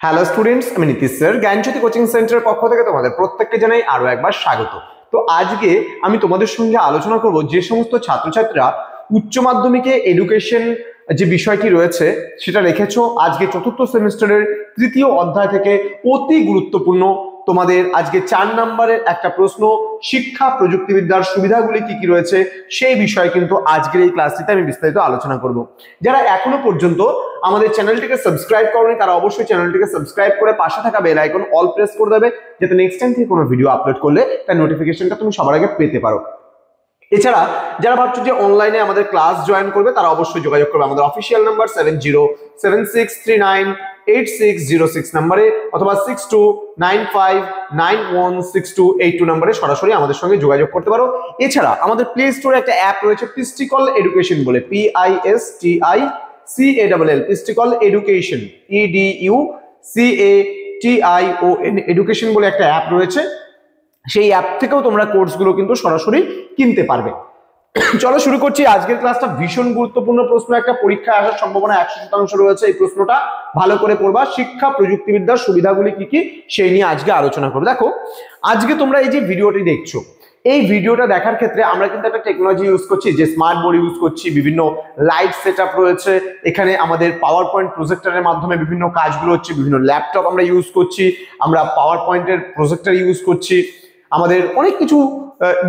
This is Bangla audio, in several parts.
হ্যালো স্টুডেন্টস, আমি নীতিশ স্যার জ্ঞানজ্যোতি কোচিং সেন্টারের পক্ষ থেকে তোমাদের প্রত্যেককে জানাই আরো একবার স্বাগত। তো আজকে আমি তোমাদের সঙ্গে আলোচনা করব যে সমস্ত ছাত্রছাত্রীরা উচ্চ মাধ্যমিকে এডুকেশন যে বিষয়টি রয়েছে সেটা রেখেছো আজকে চতুর্থ সেমিস্টারের তৃতীয় অধ্যায় থেকে অতি গুরুত্বপূর্ণ তোমাদের আজকে 4 নম্বরের একটা প্রশ্ন, শিক্ষা প্রযুক্তিবিদ্যার সুবিধাগুলি কি কি রয়েছে সেই বিষয়ে কিন্তু আজকের এই ক্লাসটিতে আমি বিস্তারিত আলোচনা করব। যারা এখনো পর্যন্ত আমাদের চ্যানেলটিকে সাবস্ক্রাইব করেনি তারা অবশ্যই চ্যানেলটিকে সাবস্ক্রাইব করে পাশে থাকা বেল আইকন অল প্রেস করে দেবে, যাতে নেক্সট টাইম থেকে কোনো ভিডিও আপলোড করলে তার নোটিফিকেশনটা তুমি সবার আগে পেতে পারো। এছাড়া যারা ভাবছো যে অনলাইনে আমাদের ক্লাস জয়েন করবে তারা অবশ্যই যোগাযোগ করবে আমাদের অফিসিয়াল নাম্বার 7076398606 নম্বরে অথবা 6295916282 নম্বরে সরাসরি আমাদের সঙ্গে যোগাযোগ করতে পারো। এছাড়া আমাদের প্লে স্টোরে একটা অ্যাপ রয়েছে পিস্টিকল এডুকেশন বলে, PISTICALL পিস্টিকল এডুকেশন, EDUCATION এডুকেশন বলে একটা অ্যাপ রয়েছে। সেই অ্যাপ থেকেও তোমরা কোর্সগুলো কিন্তু সরাসরি কিনতে পারবে। চলো শুরু করছি আজকের ক্লাসটা। ভীষণ গুরুত্বপূর্ণ প্রশ্ন, একটা পরীক্ষায় আসার সম্ভাবনা 100% রয়েছে। এই প্রশ্নটা ভালো করে পড়বা। শিক্ষা প্রযুক্তিবিদ্যার সুবিধাগুলি কি কি সেই নিয়ে আজকে আলোচনা করব। দেখো আজকে তোমরা এই যে ভিডিওটি দেখছো, এই ভিডিওটা দেখার ক্ষেত্রে আমরা কিন্তু একটা টেকনোলজি ইউজ করছি, যে স্মার্ট বোর্ড ইউজ করছি, বিভিন্ন লাইট সেটআপ রয়েছে এখানে, আমাদের পাওয়ার পয়েন্ট প্রজেক্টরের মাধ্যমে বিভিন্ন কাজগুলো হচ্ছে, বিভিন্ন ল্যাপটপ আমরা ইউজ করছি, আমরা পাওয়ার পয়েন্টের প্রজেক্টর ইউজ করছি, আমাদের অনেক কিছু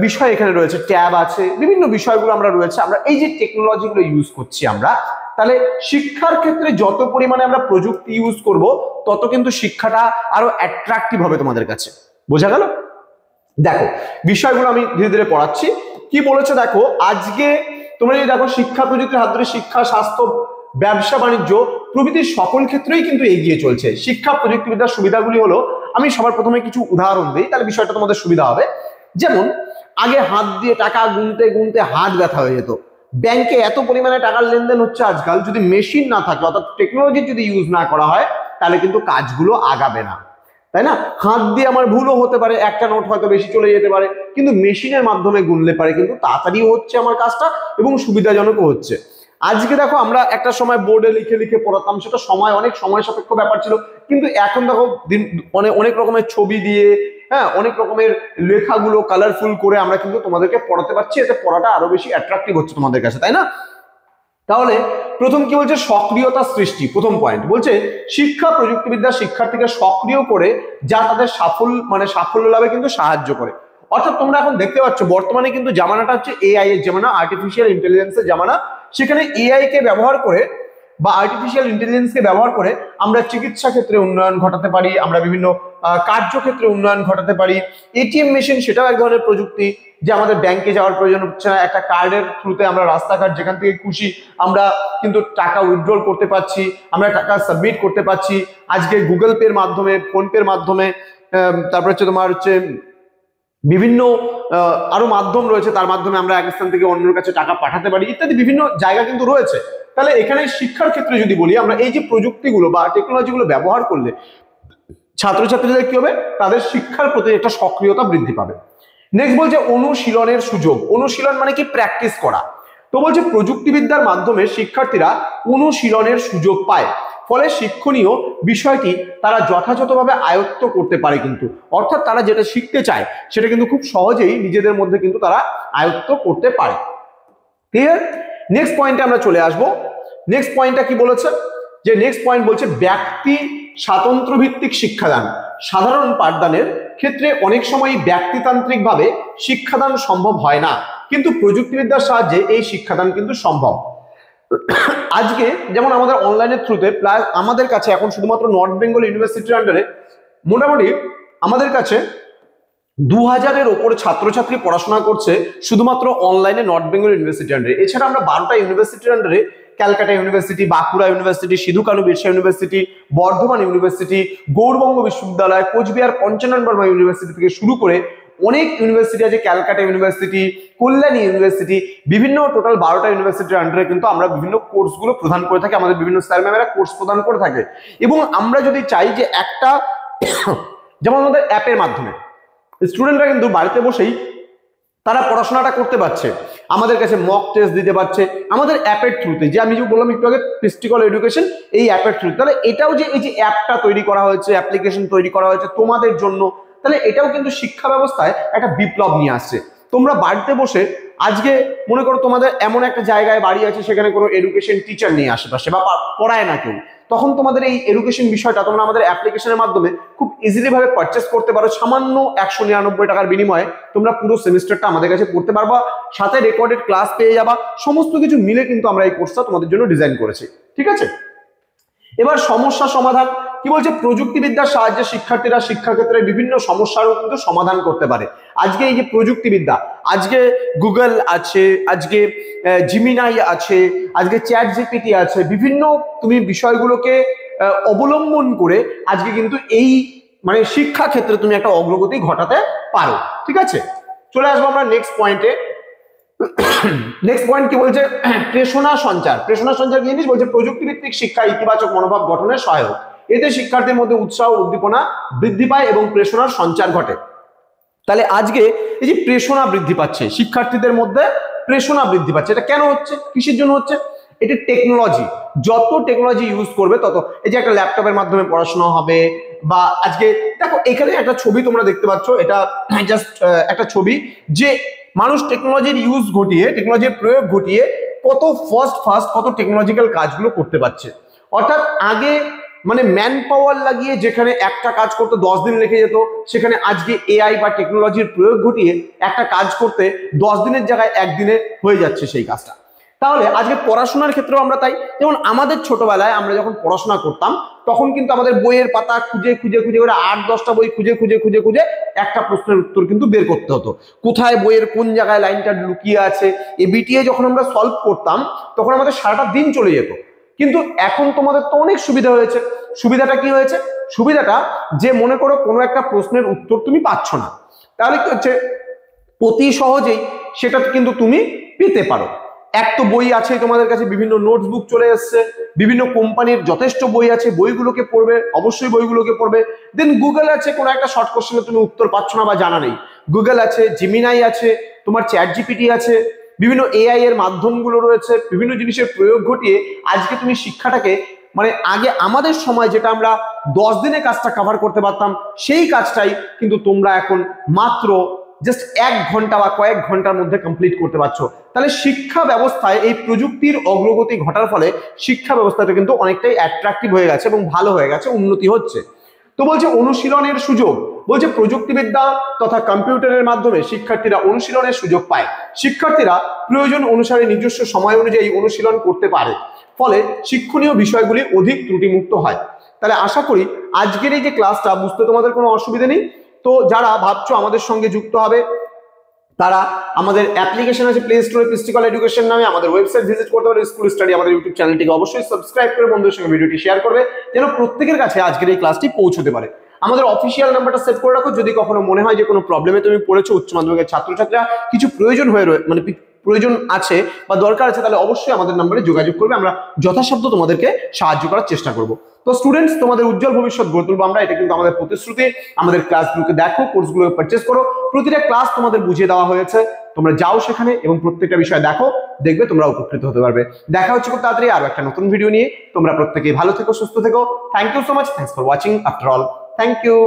বিষয় এখানে রয়েছে, ট্যাব আছে, বিভিন্ন বিষয়গুলো আমরা রয়েছে। আমরা এই যে টেকনোলজিগুলো ইউজ করছি আমরা, তাহলে শিক্ষার ক্ষেত্রে যত পরিমাণে আমরা প্রযুক্তি ইউজ করব তত কিন্তু শিক্ষাটা আরো অ্যাট্রাকটিভ হবে তোমাদের কাছে। বোঝা গেল? দেখো বিষয়গুলো আমি ধীরে ধীরে পড়াচ্ছি। কি বলেছে দেখো, আজকে তোমরা যদি দেখো শিক্ষা প্রযুক্তির হাত ধরে শিক্ষা, স্বাস্থ্য, ব্যবসা বাণিজ্য প্রভৃতির সকল ক্ষেত্রেই কিন্তু এগিয়ে চলছে। শিক্ষা প্রযুক্তিবিদ্যার সুবিধাগুলি হলো, আমি সবার প্রথমে কিছু উদাহরণ দিই তাহলে বিষয়টা তোমাদের সুবিধা হবে। যেমন আগে হাত দিয়ে টাকা গুনতে গুনতে হাত ব্যথা হয়ে যেত। ব্যাংকে এত পরিমাণে টাকার লেনদেন হচ্ছে আজকাল, যদি মেশিন না থাকে অর্থাৎ টেকনোলজি যদি ইউজ না করা হয় তাহলে কিন্তু কাজগুলো আগাবে না, তাই না? হাত দিয়ে আমার ভুলও হতে পারে, একটা নোট হয়তো বেশি চলে যেতে পারে, কিন্তু মেশিনের মাধ্যমে গুনলে পারে কিন্তু তাড়াতাড়িও হচ্ছে আমার কাজটা এবং সুবিধাজনকও হচ্ছে। আজকে দেখো আমরা একটা সময় বোর্ডে লিখে লিখে পড়াতাম, সেটা সময় অনেক সময় সাপেক্ষ ব্যাপার ছিল, কিন্তু এখন দেখো অনেক রকমের ছবি দিয়ে, হ্যাঁ, অনেক রকমের লেখাগুলো কালারফুল করে আমরা কিন্তু তোমাদেরকে পড়াতে পারছি, এতে পড়াটা আরো বেশি অ্যাট্রাকটিভ হচ্ছে তোমাদের কাছে, তাই না? তাহলে প্রথম কি বলছে, সক্রিয়তা সৃষ্টি। প্রথম পয়েন্ট বলছে শিক্ষা প্রযুক্তিবিদ্যা শিক্ষার্থীকে সক্রিয় করে যা তাদের সাফল্য লাভে কিন্তু সাহায্য করে। অর্থাৎ তোমরা এখন দেখতে পাচ্ছ বর্তমানে কিন্তু জামানাটা হচ্ছে এআই এর জামানা, আর্টিফিশিয়াল ইন্টেলিজেন্সের জামানা। সেখানে এআই কে ব্যবহার করে বা আর্টিফিশিয়াল ইন্টেলিজেন্সকে ব্যবহার করে আমরা চিকিৎসা ক্ষেত্রে উন্নয়ন ঘটাতে পারি, আমরা বিভিন্ন কার্যক্ষেত্রে উন্নয়ন ঘটাতে পারি। এটিএম মেশিন সেটাও এক ধরনের প্রযুক্তি, যে আমাদের ব্যাংকে যাওয়ার প্রয়োজন হচ্ছে না, একটা কার্ডের থ্রুতে আমরা রাস্তাঘাট যেখান থেকে খুশি আমরা কিন্তু টাকা উইথড্রল করতে পারছি, আমরা টাকা সাবমিট করতে পারছি। আজকে গুগল পের মাধ্যমে, ফোন পের মাধ্যমে, তারপর হচ্ছে তোমার হচ্ছে বিভিন্ন আরো মাধ্যম রয়েছে, তার মাধ্যমে আমরা এক স্থান থেকে অন্যের কাছে টাকা পাঠাতে পারি, ইত্যাদি বিভিন্ন জায়গা কিন্তু রয়েছে। তাহলে এখানে শিক্ষার ক্ষেত্রে যদি বলি, আমরা এই যে প্রযুক্তিগুলো বা টেকনোলজিগুলো ব্যবহার করলে ছাত্রছাত্রীদের কি হবে, তাদের শিক্ষার প্রতি একটা সক্রিয়তা বৃদ্ধি পাবে। নেক্সট বলছে অনুশীলনের সুযোগ। অনুশীলন মানে কি? প্র্যাকটিস করা। তো বলছে প্রযুক্তিবিদ্যার মাধ্যমে শিক্ষার্থীরা অনুশীলনের সুযোগ পায়, ফলে শিক্ষণীয় বিষয়টি তারা যথাযথভাবে আয়ত্ত করতে পারে। কিন্তু অর্থাৎ তারা যেটা শিখতে চায় সেটা কিন্তু খুব সহজেই নিজেদের মধ্যে কিন্তু তারা আয়ত্ত করতে পারে। ক্লিয়ার? নেক্সট পয়েন্টে আমরা চলে আসবো। নেক্সট পয়েন্টটা কি বলেছে, যে নেক্সট পয়েন্ট বলছে ব্যক্তি স্বাতন্ত্র্য ভিত্তিক শিক্ষাদান। সাধারণ পাঠদানের ক্ষেত্রে অনেক সময় ব্যক্তিতান্ত্রিক ভাবে শিক্ষাদান সম্ভব হয় না, কিন্তু প্রযুক্তিবিদ্যার সাহায্যে এই শিক্ষাদান কিন্তু সম্ভব। আজকে যেমন আমাদের অনলাইনের থ্রুতে প্রায় আমাদের কাছে এখন শুধুমাত্র নর্থ বেঙ্গল ইউনিভার্সিটির আন্ডারে মোটামুটি আমাদের কাছে 2000-এর ওপর ছাত্রছাত্রী পড়াশোনা করছে শুধুমাত্র অনলাইনে নর্থ বেঙ্গল ইউনিভার্সিটির আন্ডারে। এছাড়া আমরা 12টা ইউনিভার্সিটির আন্ডারে, Calcutta university, Bankura university, Sidhu Kanu Birsa university, Bardhaman university, Gour Banga বিশ্ববিদ্যালয়, কোচবিহার পঞ্চানন বর্মা ইউনিভার্সিটি থেকে শুরু করে অনেক ইউনিভার্সিটি আছে, ক্যালকাটা ইউনিভার্সিটি, কল্যাণী ইউনিভার্সিটি, বিভিন্ন টোটাল 12টা ইউনিভার্সিটির আন্ডারে কিন্তু আমরা বিভিন্ন কোর্সগুলো প্রদান করে থাকি। আমাদের বিভিন্ন স্যার ম্যামেরা কোর্স প্রদান করে থাকে। এবং আমরা যদি চাই যে একটা যেমন আমাদের অ্যাপের মাধ্যমে স্টুডেন্টরা কিন্তু বাড়িতে বসেই তারা পড়াশোনাটা করতে পারছে, আমাদের কাছে মক টেস্ট দিতে পারছে আমাদের অ্যাপের থ্রুতে, যে আমি যে বললাম একটু আগে প্রিস্টিকল এডুকেশন, এই অ্যাপের থ্রুতে। তাহলে এটাও যে এই যে অ্যাপটা তৈরি করা হয়েছে, অ্যাপ্লিকেশন তৈরি করা হয়েছে তোমাদের জন্য, তাহলে এটাও কিন্তু শিক্ষা ব্যবস্থায় একটা বিপ্লব নিয়ে আসছে। তোমরা বাড়িতে বসে আজকে মনে করো তোমাদের এমন একটা জায়গায় বাড়ি আছে, সেখানে কোনো এডুকেশন টিচার নেই আশেপাশে বা পড়ায় না কেউ, তখন তোমাদের এই এডুকেশন বিষয়টা তোমরা আমাদের অ্যাপ্লিকেশনের মাধ্যমে খুব ইজিলি ভাবে পারচেস করতে পারো। সামান্য 199 টাকার বিনিময়ে তোমরা পুরো সেমিস্টারটা আমাদের কাছে পড়তে পারবা, সাথে রেকর্ডেড ক্লাস পেয়ে যাবা, সমস্ত কিছু মিলে কিন্তু আমরা এই কোর্সটা তোমাদের জন্য ডিজাইন করেছি। ঠিক আছে, এবার সমস্যা সমাধান কি বলছে, প্রযুক্তিবিদ্যার সাহায্যে শিক্ষার্থীরা শিক্ষাক্ষেত্রে বিভিন্ন সমস্যারও কিন্তু সমাধান করতে পারে। আজকে এই যে প্রযুক্তিবিদ্যা, আজকে গুগল আছে, আজকে জিমিনাই আছে, আজকে চ্যাট জিপিটি আছে, বিভিন্ন তুমি বিষয়গুলোকে অবলম্বন করে আজকে কিন্তু এই মানে শিক্ষা ক্ষেত্রে তুমি একটা অগ্রগতি ঘটাতে পারো। ঠিক আছে, চলে আসবো আমরা নেক্সট পয়েন্টে। নেক্সট পয়েন্ট কি বলছে, প্রেরণা সঞ্চার। প্রেরণা সঞ্চার কি জিনিস বলছে, প্রযুক্তিভিত্তিক শিক্ষা ইতিবাচক মনোভাব গঠনের সহায়ক। এতে শিক্ষার্থীর মধ্যে উৎসাহ উদ্দীপনা বৃদ্ধি পায় এবং প্রেরণার সঞ্চার ঘটে। তাহলে আজকে এই যে প্রেরণা বৃদ্ধি পাচ্ছে, শিক্ষার্থীদের মধ্যে প্রেরণা বৃদ্ধি পাচ্ছে, এটা কেন হচ্ছে, কিসের জন্য হচ্ছে, এটা টেকনোলজি, যত টেকনোলজি ইউজ করবে তত, এই যে একটা ল্যাপটপের মাধ্যমে পড়াশোনা হবে, বা আজকে দেখো এখানে একটা ছবি তোমরা দেখতে পাচ্ছ, এটা জাস্ট একটা ছবি, যে মানুষ টেকনোলজির ইউজ ঘটিয়ে, টেকনোলজির প্রয়োগ ঘটিয়ে কত ফাস্ট কত টেকনোলজিক্যাল কাজগুলো করতে পারছে। অর্থাৎ আগে মানে ম্যান পাওয়ার লাগিয়ে যেখানে একটা কাজ করতে 10 দিন লেগে যেত, সেখানে আজকে এআই বা টেকনোলজির প্রয়োগ ঘটিয়ে একটা কাজ করতে 10 দিনের জায়গায় একদিনে হয়ে যাচ্ছে সেই কাজটা। তাহলে আজকে পড়াশোনার ক্ষেত্রেও আমরা তাই, যেমন আমাদের ছোটবেলায় আমরা যখন পড়াশোনা করতাম তখন কিন্তু আমাদের বইয়ের পাতা খুঁজে করে 8-10টা বই খুঁজে একটা প্রশ্নের উত্তর কিন্তু বের করতে হতো, কোথায় বইয়ের কোন জায়গায় লাইনটা লুকিয়ে আছে, এবিটিএ যখন আমরা সলভ করতাম তখন আমাদের সারাটা দিন চলে যেত। কিন্তু এখন তোমাদের তো অনেক সুবিধা হয়েছে। সুবিধাটা কি হয়েছে, সুবিধাটা যে মনে করো কোনো একটা প্রশ্নের উত্তর তুমি পাচ্ছ না, তাহলে কি হচ্ছে, অতি সহজেই সেটা কিন্তু তুমি পেতে পারো। এক তো বই আছে তোমাদের কাছে, বিভিন্ন নোটবুক চলে এসছে, বিভিন্ন কোম্পানির যথেষ্ট বই আছে, বইগুলোকে পড়বে, অবশ্যই বইগুলোকে পড়বে। দেন গুগল আছে, কোনো একটা শর্ট কোশ্চেনে তুমি উত্তর পাচ্ছ না বা জানা নেই, গুগল আছে, জিমিনাই আছে, তোমার চ্যাট জিপিটি আছে, বিভিন্ন এআই এর মাধ্যমগুলো রয়েছে, বিভিন্ন জিনিসের প্রয়োগ ঘটিয়ে আজকে তুমি শিক্ষাটাকে মানে আগে আমাদের সময় যেটা আমরা 10 দিনে কাজটা কভার করতে পারতাম, সেই কাজটাই কিন্তু তোমরা এখন মাত্র জাস্ট 1 ঘন্টা বা কয়েক ঘন্টার মধ্যে কমপ্লিট করতে পারছো। তাহলে শিক্ষা ব্যবস্থায় এই প্রযুক্তির অগ্রগতি ঘটার ফলে শিক্ষা ব্যবস্থাটা কিন্তু অনেকটাই অ্যাট্রাকটিভ হয়ে গেছে এবং ভালো হয়ে গেছে, উন্নতি হচ্ছে। তো বলছে অনুশীলনের সুযোগ, বলছে প্রযুক্তিবিদ্যা তথা কম্পিউটারের মাধ্যমে শিক্ষার্থীরা অনুশীলনের সুযোগ পায়। শিক্ষার্থীরা প্রয়োজন অনুসারে নিজস্ব সময় অনুযায়ী অনুশীলন করতে পারে, ফলে শিক্ষণীয় বিষয়গুলি অধিক ত্রুটিমুক্ত হয়। তাহলে আশা করি আজকের এই যে ক্লাসটা বুঝতে তোমাদের কোনো অসুবিধা নেই। তো যারা ভাবছো আমাদের সঙ্গে যুক্ত হবে, তারা আমাদের অ্যাপ্লিকেশন আছে প্লে স্টোরে, প্রিস্টিকল এডুকেশন নামে, আমাদের ওয়েবসাইট ভিজিট করতে পারে, স্কুল স্টাডি আমাদের ইউটিউব চ্যানেলটিকে অবশ্যই সাবস্ক্রাইব করে বন্ধুদের সঙ্গে ভিডিওটি শেয়ার করবে, যেন প্রত্যেকের কাছে আজকের এই ক্লাসটি পৌঁছতে পারে। আমাদের অফিসিয়াল নাম্বারটা সেভ করে রাখো, যদি কখনো মনে হয় যে কোনো প্রবলেমে তুমি পড়েছো, উচ্চ মাধ্যমিকের ছাত্রছাত্রীরা কিছু প্রয়োজন মানে প্রয়োজন আছে বা দরকার আছে, তাহলে অবশ্যই আমাদের নম্বরে যোগাযোগ করবে, আমরা যথাসাধ্য তোমাদেরকে সাহায্য করার চেষ্টা করব। তো স্টুডেন্টস, তোমাদের উজ্জ্বল ভবিষ্যৎ গড়ে তুলবো আমরা, এটা কিন্তু আমাদের প্রতিশ্রুতি। আমাদের ক্লাসগুলোকে দেখো, কোর্সগুলোকে পারচেস করো, প্রতিটা ক্লাস তোমাদের বুঝিয়ে দেওয়া হয়েছে, তোমরা যাও সেখানে এবং প্রত্যেকটা বিষয় দেখো, দেখবে তোমরা উপকৃত হতে পারবে। দেখা হচ্ছে খুব তাড়াতাড়ি আরো একটা নতুন ভিডিও নিয়ে। তোমরা প্রত্যেকেই ভালো থেকো, সুস্থ থেকো। Thank you so much, thanks for watching after all, thank you.